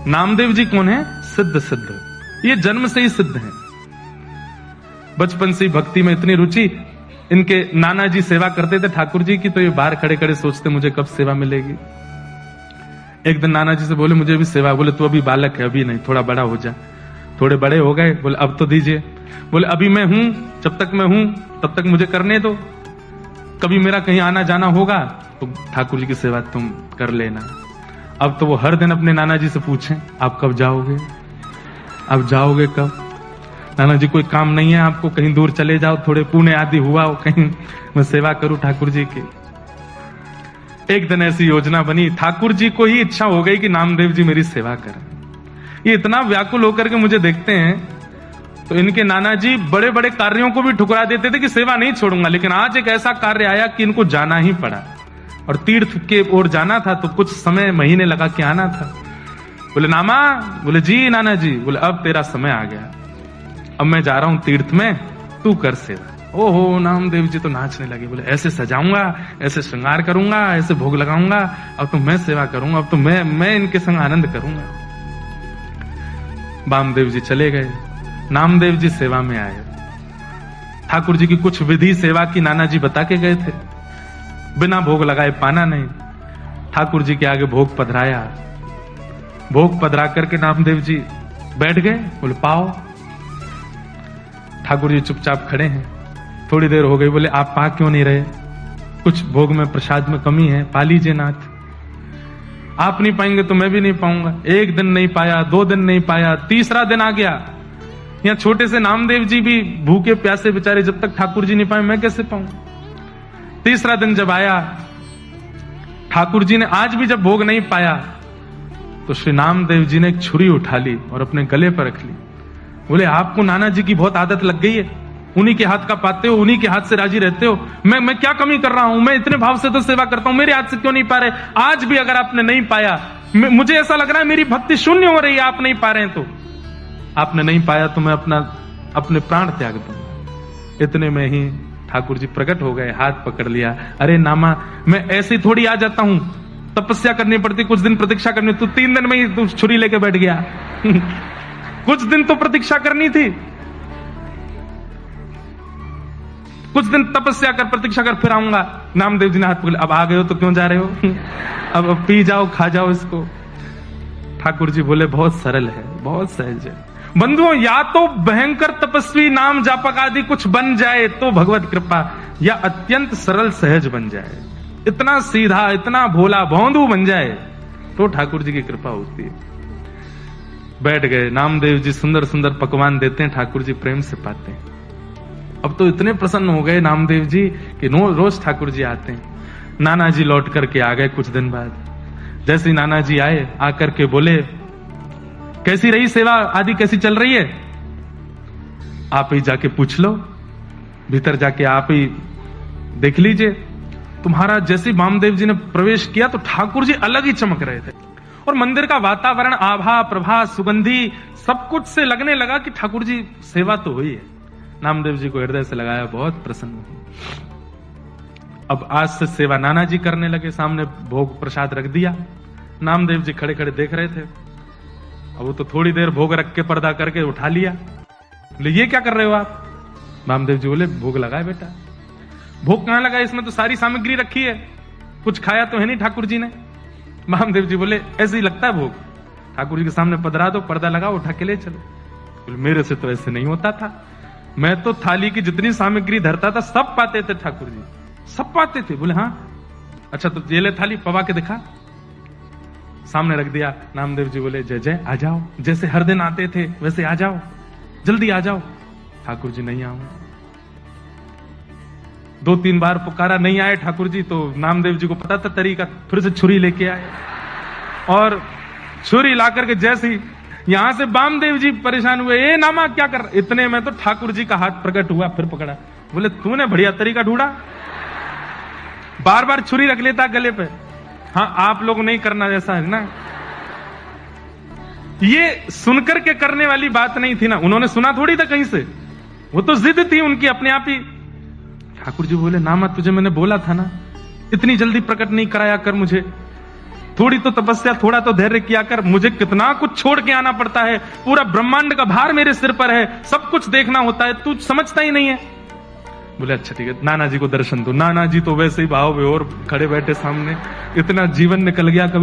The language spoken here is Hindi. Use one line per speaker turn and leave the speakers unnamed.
नामदेव जी कौन है? सिद्ध, ये जन्म से ही सिद्ध हैं। बचपन से ही भक्ति में इतनी रुचि, इनके नाना जी सेवा करते थे ठाकुर जी की, तो ये बाहर खड़े खड़े सोचते मुझे कब सेवा मिलेगी। एक दिन नाना जी से बोले मुझे भी सेवा। बोले तू अभी बालक है, अभी नहीं, थोड़ा बड़ा हो जा। थोड़े बड़े हो गए, बोले अब तो दीजिए। बोले अभी मैं हूं, जब तक मैं हूं तब तक मुझे करने दो, कभी मेरा कहीं आना जाना होगा तो ठाकुर जी की सेवा तुम कर लेना। अब तो वो हर दिन अपने नाना जी से पूछें आप कब जाओगे, अब जाओगे कब? नाना जी कोई काम नहीं है आपको, कहीं दूर चले जाओ, थोड़े पुण्य आदि हुआ हो, कहीं मैं सेवा करूं ठाकुर जी की। एक दिन ऐसी योजना बनी, ठाकुर जी को ही इच्छा हो गई कि नामदेव जी मेरी सेवा करें। ये इतना व्याकुल होकर के मुझे देखते हैं, तो इनके नाना जी बड़े बड़े कार्यों को भी ठुकरा देते थे कि सेवा नहीं छोड़ूंगा, लेकिन आज एक ऐसा कार्य आया कि इनको जाना ही पड़ा, और तीर्थ के ओर जाना था, तो कुछ समय महीने लगा के आना था। बोले नामा, बोले जी नाना जी। बोले अब तेरा समय आ गया, अब मैं जा रहा हूं तीर्थ में, तू कर सेवा। ओहो, नामदेव जी तो नाचने लगे, बोले ऐसे सजाऊंगा, ऐसे श्रृंगार करूंगा, ऐसे भोग लगाऊंगा, अब तो मैं सेवा करूंगा, अब तो मैं इनके संग आनंद करूंगा। वामदेव जी चले गए, नामदेव जी सेवा में आए। ठाकुर जी की कुछ विधि सेवा की नाना जी बता के गए थे, बिना भोग लगाए पाना नहीं। ठाकुर जी के आगे भोग पधराया, भोग पधरा करके नामदेव जी बैठ गए। बोले पाओ। ठाकुर जी चुपचाप खड़े हैं। थोड़ी देर हो गई, बोले आप पा क्यों नहीं रहे? कुछ भोग में प्रसाद में कमी है, पा लीजिए नाथ। आप नहीं पाएंगे तो मैं भी नहीं पाऊंगा। एक दिन नहीं पाया, 2 दिन नहीं पाया, तीसरा दिन आ गया। यहाँ छोटे से नामदेव जी भी भूखे प्यासे बेचारे, जब तक ठाकुर जी नहीं पाए मैं कैसे पाऊं? तीसरा दिन जब आया, ठाकुर जी ने आज भी जब भोग नहीं पाया, तो श्री नामदेव जी ने एक छुरी उठा ली और अपने गले पर रख ली। बोले आपको नाना जी की बहुत आदत लग गई है, उन्हीं के हाथ का पाते हो, उन्हीं के हाथ से राजी रहते हो। मैं क्या कमी कर रहा हूं? मैं इतने भाव से तो सेवा करता हूं, मेरे हाथ से क्यों नहीं पा रहे? आज भी अगर आपने नहीं पाया, मुझे ऐसा लग रहा है मेरी भक्ति शून्य हो रही है, आप नहीं पा रहे हैं। तो आपने नहीं पाया तो मैं अपने प्राण त्याग दूंगा। इतने में ही ठाकुर जी प्रकट हो गए, हाथ पकड़ लिया। अरे नामा, मैं ऐसे ही थोड़ी आ जाता हूं, तपस्या करनी पड़ती, कुछ दिन प्रतीक्षा करनी। तू 3 दिन में ही तू छुरी लेके बैठ गया। कुछ दिन तो प्रतीक्षा करनी थी, कुछ दिन तपस्या कर, प्रतीक्षा कर, फिर आऊंगा। नामदेव जी ने हाथ पकड़, अब आ गए हो तो क्यों जा रहे हो? अब पी जाओ, खा जाओ इसको। ठाकुर जी बोले बहुत सरल है, बहुत सहज है। बंधुओं, या तो भयंकर तपस्वी नाम जापक आदि कुछ बन जाए तो भगवत कृपा, या अत्यंत सरल सहज बन जाए, इतना सीधा, इतना भोला भौंदू बन जाए तो ठाकुर जी की कृपा होती है। बैठ गए। नामदेव जी सुंदर सुंदर पकवान देते हैं, ठाकुर जी प्रेम से पाते हैं। अब तो इतने प्रसन्न हो गए नामदेव जी कि रोज ठाकुर जी आते हैं। नाना जी लौट करके आ गए कुछ दिन बाद। जैसे ही नाना जी आए, आकर के बोले कैसी रही सेवा आदि, कैसी चल रही है? आप ही जाके पूछ लो, भीतर जाके आप ही देख लीजिए। तुम्हारा जैसे वामदेव जी ने प्रवेश किया तो ठाकुर जी अलग ही चमक रहे थे, और मंदिर का वातावरण, आभा, प्रभा, सुगंधी सब कुछ से लगने लगा कि ठाकुर जी सेवा तो हुई है। नामदेव जी को हृदय से लगाया, बहुत प्रसन्न हुए। अब आज से सेवा नाना जी करने लगे। सामने भोग प्रसाद रख दिया, नामदेव जी खड़े खड़े देख रहे थे। अब वो तो थोड़ी देर भोग रख के पर्दा करके उठा लिया। बोले ये क्या कर रहे हो आप? नामदेव जी बोले भोग लगाए बेटा। भोग कहां लगा? इसमें तो सारी सामग्री रखी है, कुछ खाया तो है नहीं ठाकुर जी ने। वामदेव जी बोले ऐसे ही लगता है भोग, ठाकुर जी के सामने पधरा दो, पर्दा लगाओ, उठा के ले चलो। बोले मेरे से तो ऐसे नहीं होता था, मैं तो थाली की जितनी सामग्री धरता था सब पाते थे ठाकुर जी, सब पाते थे। बोले हाँ अच्छा, तो ये ले थाली, पवा के दिखा। सामने रख दिया। नामदेव जी बोले जय जय, आ जाओ, जैसे हर दिन आते थे वैसे आ जाओ, जल्दी आ जाओ। ठाकुर जी नहीं आऊंगा। 2-3 बार पुकारा, नहीं आए ठाकुर जी, तो नामदेव जी को पता था तरीका, फिर से छुरी लेके आए, और छुरी लाकर के जैसे ही यहां से वामदेव जी परेशान हुए, ए नामा क्या कर? इतने में तो ठाकुर जी का हाथ प्रकट हुआ, फिर पकड़ा। बोले तूने बढ़िया तरीका ढूंढा, बार बार छुरी रख लेता गले पे। हाँ, आप लोग नहीं करना जैसा है ना। ये सुनकर के करने वाली बात नहीं थी ना, उन्होंने सुना थोड़ी था कहीं से, वो तो जिद थी उनकी अपने आप ही। ठाकुर जी बोले नामा तुझे मैंने बोला था ना, इतनी जल्दी प्रकट नहीं कराया कर मुझे, थोड़ी तो तपस्या, थोड़ा तो धैर्य किया कर। मुझे कितना कुछ छोड़ के आना पड़ता है, पूरा ब्रह्मांड का भार मेरे सिर पर है, सब कुछ देखना होता है, तू समझता ही नहीं है। बोले अच्छा ठीक है, नाना जी को दर्शन दो। नाना जी तो वैसे ही भाव विभोर खड़े बैठे सामने, इतना जीवन निकल गया। कभी